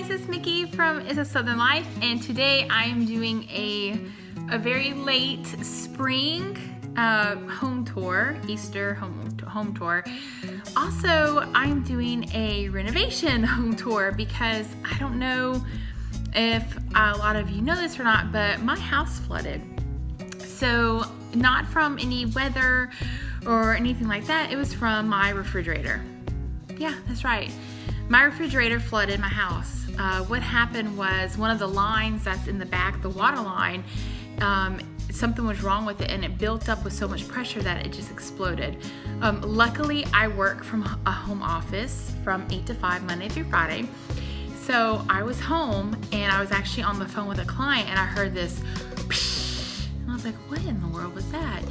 guys, it's Mickey from It's a Southern Life, and today I'm doing a very late spring home tour, Easter home tour. Also, I'm doing a renovation home tour because I don't know if a lot of you know this or not, but my house flooded. So not from any weather or anything like that, it was from my refrigerator. Yeah, that's right. My refrigerator flooded my house. What happened was one of the lines that's in the back, the water line, something was wrong with it and it built up with so much pressure that it just exploded. Luckily, I work from a home office from 8 to 5, Monday through Friday. So I was home and I was actually on the phone with a client and I heard this psh, and I was like, what in the world was that?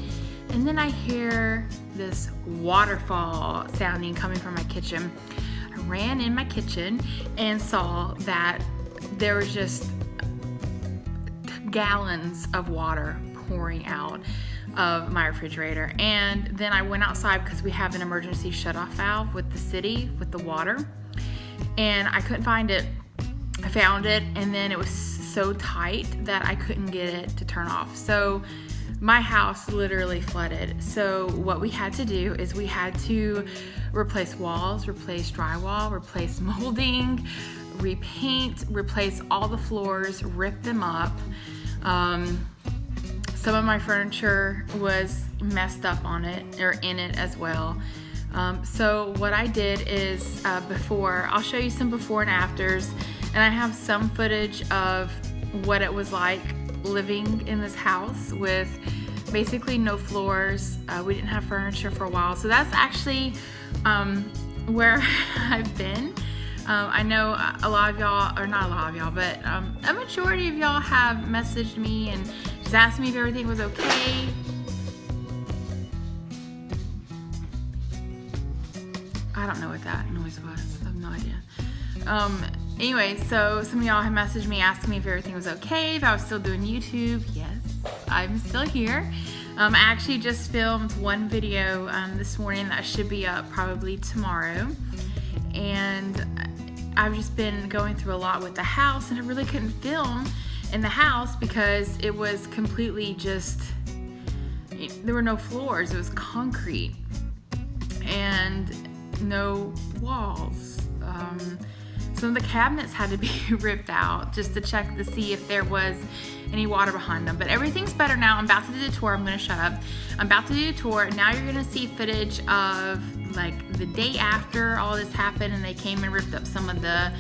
And then I hear this waterfall sounding coming from my kitchen. I ran in my kitchen and saw that there was just gallons of water pouring out of my refrigerator. And then I went outside because we have an emergency shutoff valve with the city, with the water, and I couldn't find it. I found it, and then it was so tight that I couldn't get it to turn off. So my house literally flooded. So what we had to do is we had to replace walls, replace drywall, replace molding, repaint, replace all the floors, rip them up. Some of my furniture was messed up on it, or in it as well. So what I did is I'll show you some before and afters, and I have some footage of what it was like living in this house with basically no floors. We didn't have furniture for a while. So that's actually where I've been. I know a lot of y'all, or not a lot of y'all, but a majority of y'all have messaged me and just asked me if everything was okay. I don't know what that noise was. I have no idea. Anyway, so some of y'all have messaged me asking me if everything was okay, if I was still doing YouTube. Yes, I'm still here. I actually just filmed one video this morning that should be up probably tomorrow. And I've just been going through a lot with the house, and I really couldn't film in the house because it was completely just, there were no floors, it was concrete and no walls. Some of the cabinets had to be ripped out just to check to see if there was any water behind them. But everything's better now. I'm about to do the tour. I'm going to shut up. I'm about to do the tour. Now you're going to see footage of like the day after all this happened and they came and ripped up some of the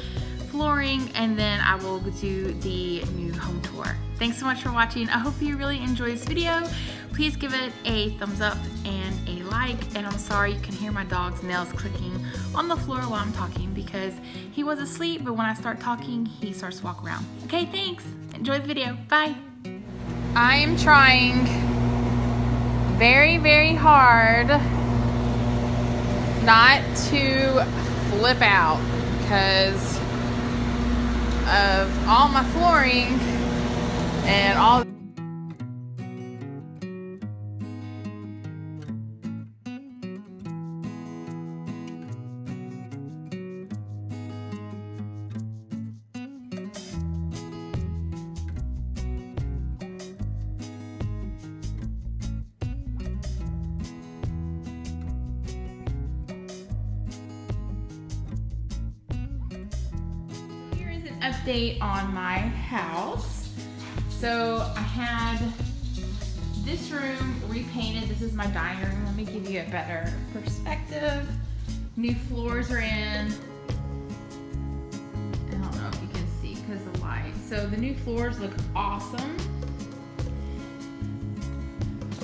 flooring, and then I will do the new home tour. Thanks so much for watching. I hope you really enjoyed this video. Please give it a thumbs up and a like. And I'm sorry you can hear my dog's nails clicking on the floor while I'm talking because he was asleep, but when I start talking, he starts to walk around. Okay, thanks. Enjoy the video. Bye. I am trying very, very hard not to flip out because of all my flooring and all. Update on my house. So I had this room repainted. This is my dining room. Let me give you a better perspective. New floors are in. I don't know if you can see because of the light. So the new floors look awesome.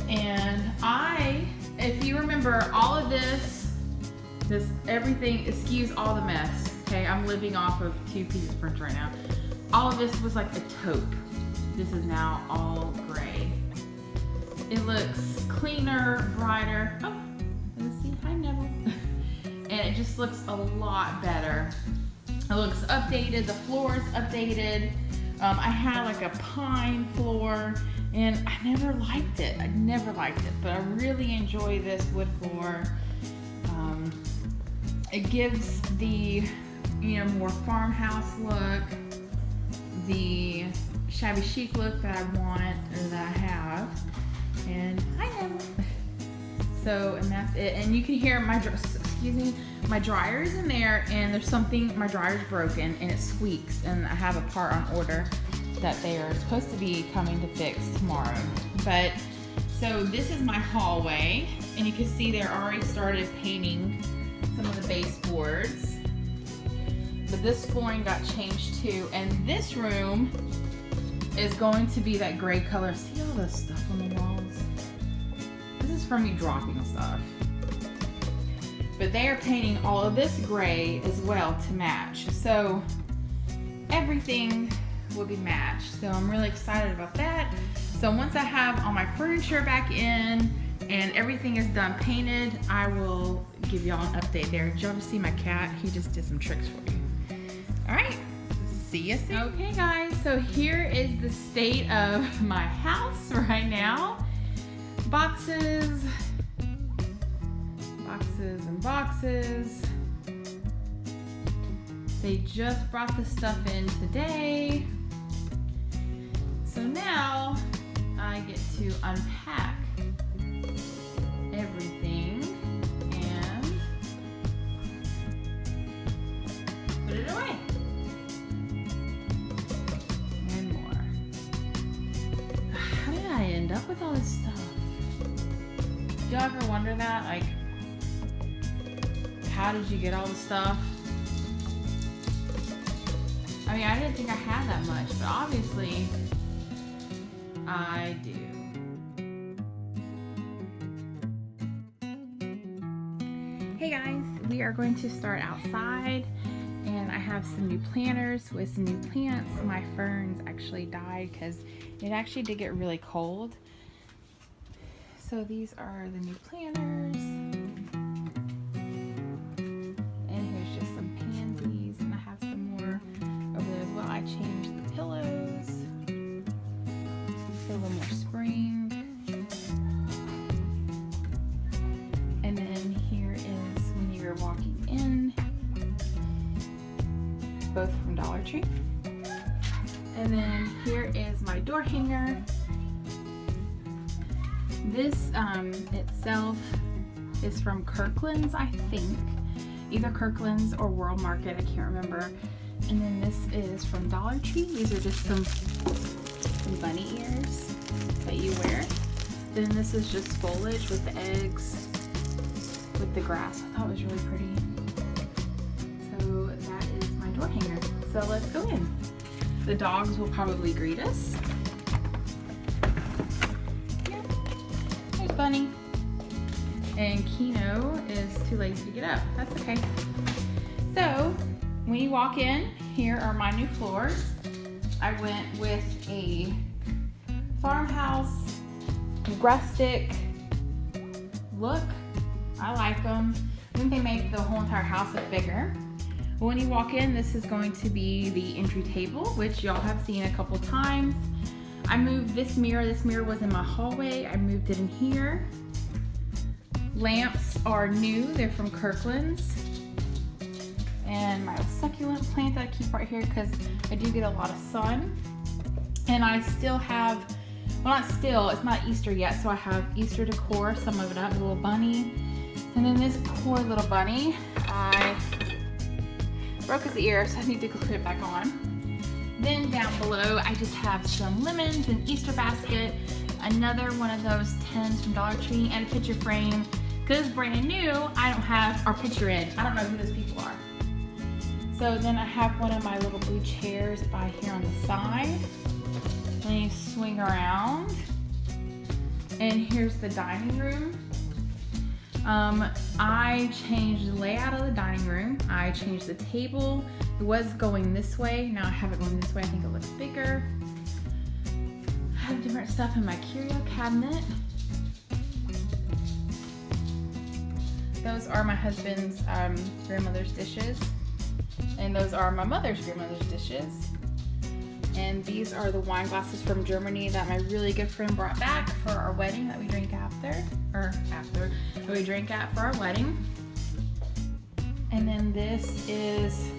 And if you remember, all of this everything excuse all the mess. Okay, I'm living off of 2 pieces of furniture right now. All of this was like a taupe. This is now all gray. It looks cleaner, brighter. Oh, let's see. Hi, Neville. And it just looks a lot better. It looks updated. The floor is updated. I had like a pine floor, and I never liked it. But I really enjoy this wood floor. It gives the you know, more farmhouse look, the shabby chic look that I want or that I have. And I know. So, and that's it. And you can hear my dryer is in there, and there's something, my dryer's broken and it squeaks, and I have a part on order that they are supposed to be coming to fix tomorrow. But, so this is my hallway, and you can see they're already started painting some of the baseboards. But this flooring got changed too, and this room is going to be that gray color. See all the stuff on the walls? This is from me dropping stuff. But they are painting all of this gray as well to match. So everything will be matched. So I'm really excited about that. So once I have all my furniture back in and everything is done painted, I will give y'all an update there. Did y'all just see my cat? He just did some tricks for you. All right, see you soon. Okay guys, so here is the state of my house right now. Boxes, boxes and boxes. They just brought the stuff in today. So now I get to unpack everything and put it away. And more. How did I end up with all this stuff? Do y'all ever wonder that? Like, how did you get all the stuff? I mean, I didn't think I had that much, but obviously I do. Hey guys, we are going to start outside, and I have some new planters with some new plants. My ferns actually died because it actually did get really cold. So these are the new planters. And here's just some pansies, and I have some more over there as well. I changed the pillows. So a little more spring. And then here is when you're walking in, both from Dollar Tree. And then here is my door hanger. This itself is from Kirkland's, I think. Either Kirkland's or World Market, I can't remember. And then this is from Dollar Tree. These are just some bunny ears that you wear. Then this is just foliage with the eggs, with the grass. I thought it was really pretty. So that is my door hanger. So let's go in. The dogs will probably greet us. Bunny. And Kino is too lazy to get up. That's okay. So when you walk in, here are my new floors. I went with a farmhouse, rustic look. I like them. I think they make the whole entire house look bigger. But when you walk in, this is going to be the entry table, which y'all have seen a couple times. I moved this mirror. This mirror was in my hallway. I moved it in here. Lamps are new. They're from Kirkland's. And my succulent plant that I keep right here because I do get a lot of sun. And I still have, well, not still, it's not Easter yet, so I have Easter decor, some of it up, a little bunny. And then this poor little bunny, I broke his ear, so I need to put it back on. Then down below, I just have some lemons, an Easter basket, another one of those tins from Dollar Tree, and a picture frame. Because it's brand new, I don't have our picture in. I don't know who those people are. So then I have one of my little blue chairs by here on the side. Then you swing around. And here's the dining room. I changed the layout of the dining room. I changed the table. It was going this way. Now I have it going this way. I think it looks bigger. I have different stuff in my curio cabinet. Those are my husband's grandmother's dishes. And those are my mother's grandmother's dishes. And these are the wine glasses from Germany that my really good friend brought back for our wedding that we drank that we drank at for our wedding. And then this is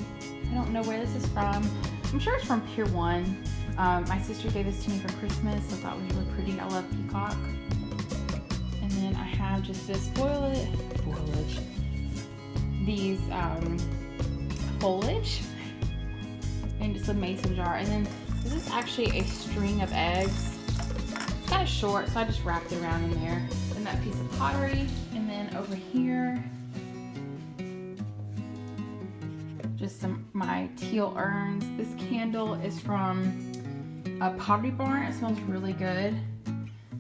don't know where this is from. I'm sure it's from Pier 1. My sister gave this to me for Christmas. I thought it was really pretty. I love peacock. And then I have just this these foliage and just a mason jar. And then this is actually a string of eggs. It's kind of short, so I just wrapped it around in there. And that piece of pottery. And then over here, just my teal urns. This candle is from a Pottery Barn. It smells really good.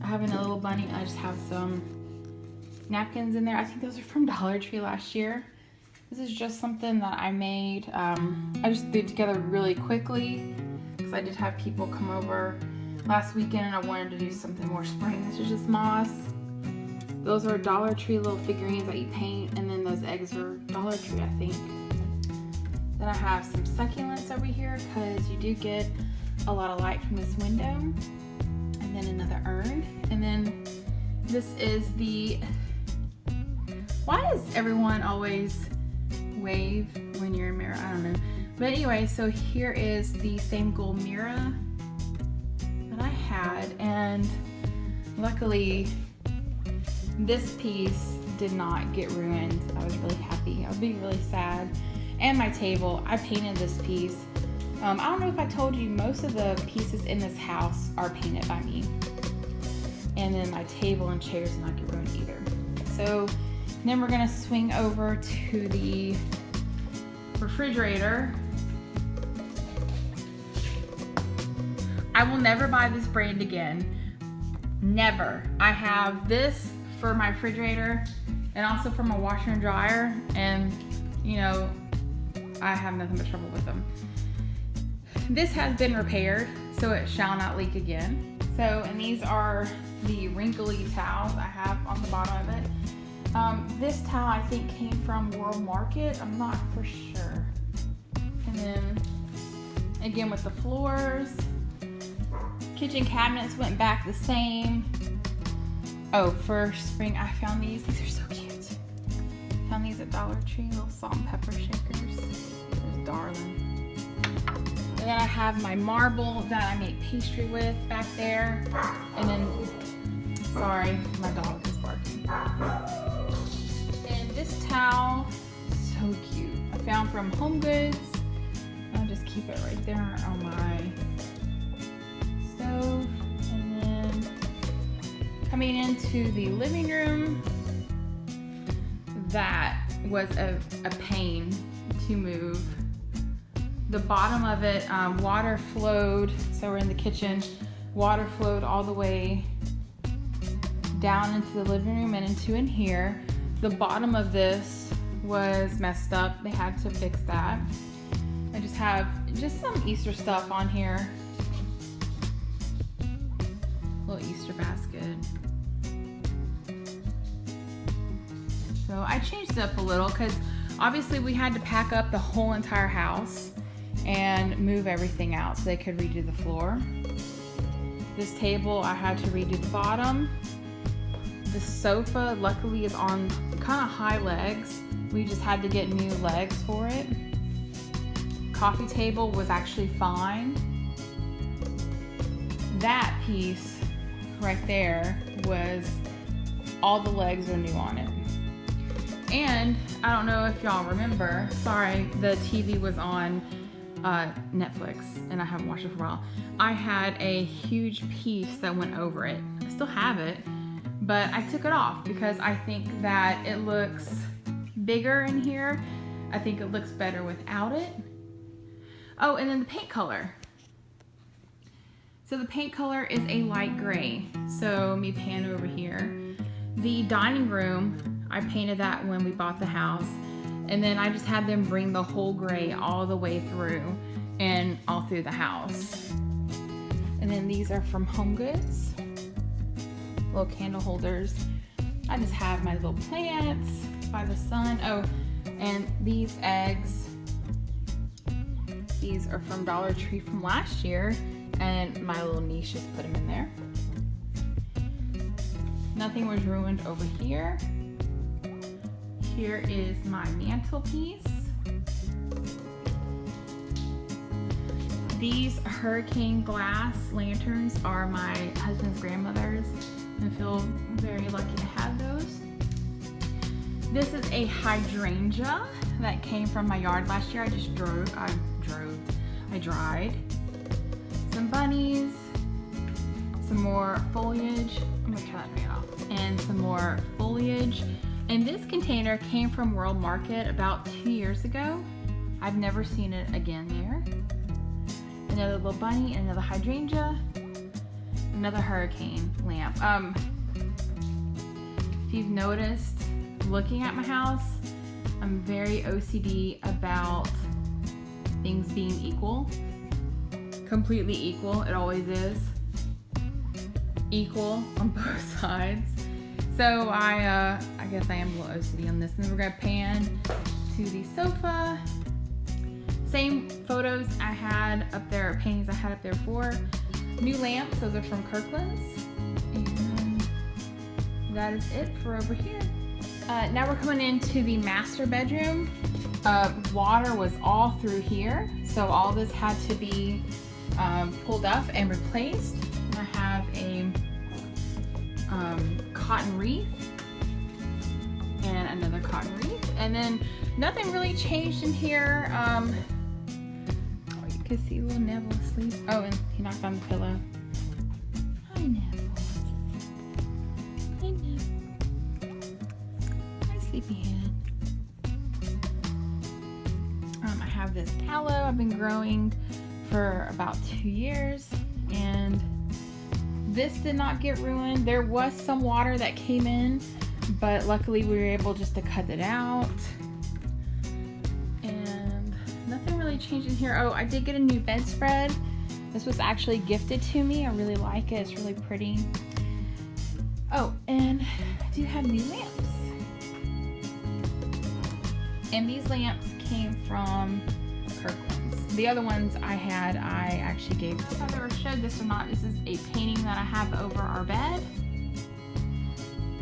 I have a little bunny. I just have some napkins in there. I think those are from Dollar Tree last year. This is just something that I made. I just threw it together really quickly because I did have people come over last weekend and I wanted to do something more spring. This is just moss. Those are Dollar Tree little figurines that you paint, and then those eggs are Dollar Tree, I think. Then I have some succulents over here because you do get a lot of light from this window. And then another urn. And then this is the... Why does everyone always wave when you're in mirror? I don't know. But anyway, so here is the same gold mirror that I had. And luckily, this piece did not get ruined. I was really happy. I was being really sad. And my table, I painted this piece. I don't know if I told you, most of the pieces in this house are painted by me. And then my table and chairs did not get ruined either. So then we're gonna swing over to the refrigerator. I will never buy this brand again. Never. I have this for my refrigerator and also for my washer and dryer, and you know, I have nothing but trouble with them. This has been repaired, so it shall not leak again. So, and these are the wrinkly towels I have on the bottom of it. This towel I think came from World Market. I'm not for sure. And then again with the floors, kitchen cabinets went back the same. Oh, for spring I found these. These are so cute. Found these at Dollar Tree, little salt and pepper shakers. They're darling. And then I have my marble that I make pastry with back there. And then, sorry, my dog is barking. And this towel, so cute. I found from Home Goods. I'll just keep it right there on my stove. And then coming into the living room, that was a pain to move. The bottom of it, water flowed, so we're in the kitchen, water flowed all the way down into the living room and into in here. The bottom of this was messed up. They had to fix that. I just have some Easter stuff on here. Little Easter basket. So I changed it up a little because obviously we had to pack up the whole entire house and move everything out so they could redo the floor. This table, I had to redo the bottom. The sofa, luckily, is on kind of high legs. We just had to get new legs for it. Coffee table was actually fine. That piece right there was, all the legs are new on it. And I don't know if y'all remember, sorry, the TV was on Netflix and I haven't watched it for a while. I had a huge piece that went over it. I still have it, but I took it off because I think that it looks bigger in here. I think it looks better without it. Oh, and then the paint color. So the paint color is a light gray. So let me pan over here. The dining room, I painted that when we bought the house. And then I just had them bring the whole gray all the way through and all through the house. And then these are from Home Goods. Little candle holders. I just have my little plants by the sun. Oh, and these eggs, these are from Dollar Tree from last year. And my little niece just put them in there. Nothing was ruined over here. Here is my mantelpiece. These hurricane glass lanterns are my husband's grandmother's. I feel very lucky to have those. This is a hydrangea that came from my yard last year. I dried. Some bunnies, some more foliage. I'm gonna turn that fan off. And some more foliage. And this container came from World Market about 2 years ago. I've never seen it again there. Another little bunny and another hydrangea. Another hurricane lamp. If you've noticed, looking at my house, I'm very OCD about things being equal. Completely equal, it always is. Equal on both sides. So I guess I am a little OCD on this. And then we're gonna pan to the sofa. Same photos I had up there, or paintings I had up there before. New lamps, those are from Kirkland's. And that is it for over here. Now we're coming into the master bedroom. Water was all through here, so all this had to be pulled up and replaced. I have a cotton wreath and another cotton wreath, and then nothing really changed in here. You can see little Neville asleep. Oh, and he knocked on the pillow. Hi, Neville. Hi, Neville. Hi, sleepyhead. I have this aloe I've been growing for about 2 years, and this did not get ruined. There was some water that came in, but luckily we were able just to cut it out. And nothing really changed in here. Oh, I did get a new bedspread. This was actually gifted to me. I really like it. It's really pretty. Oh, and I do have new lamps. And these lamps came from Kirkland's. The other ones I had, I actually gave. I don't know if I've ever showed this or not. This is a painting that I have over our bed.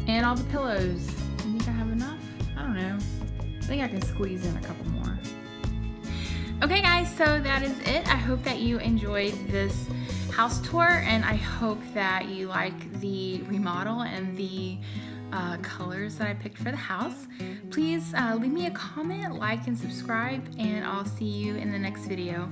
And all the pillows. I think I have enough. I don't know. I think I can squeeze in a couple more. Okay guys, so that is it. I hope that you enjoyed this house tour, and I hope that you like the remodel and the colors that I picked for the house. Please leave me a comment, like, and subscribe, and I'll see you in the next video.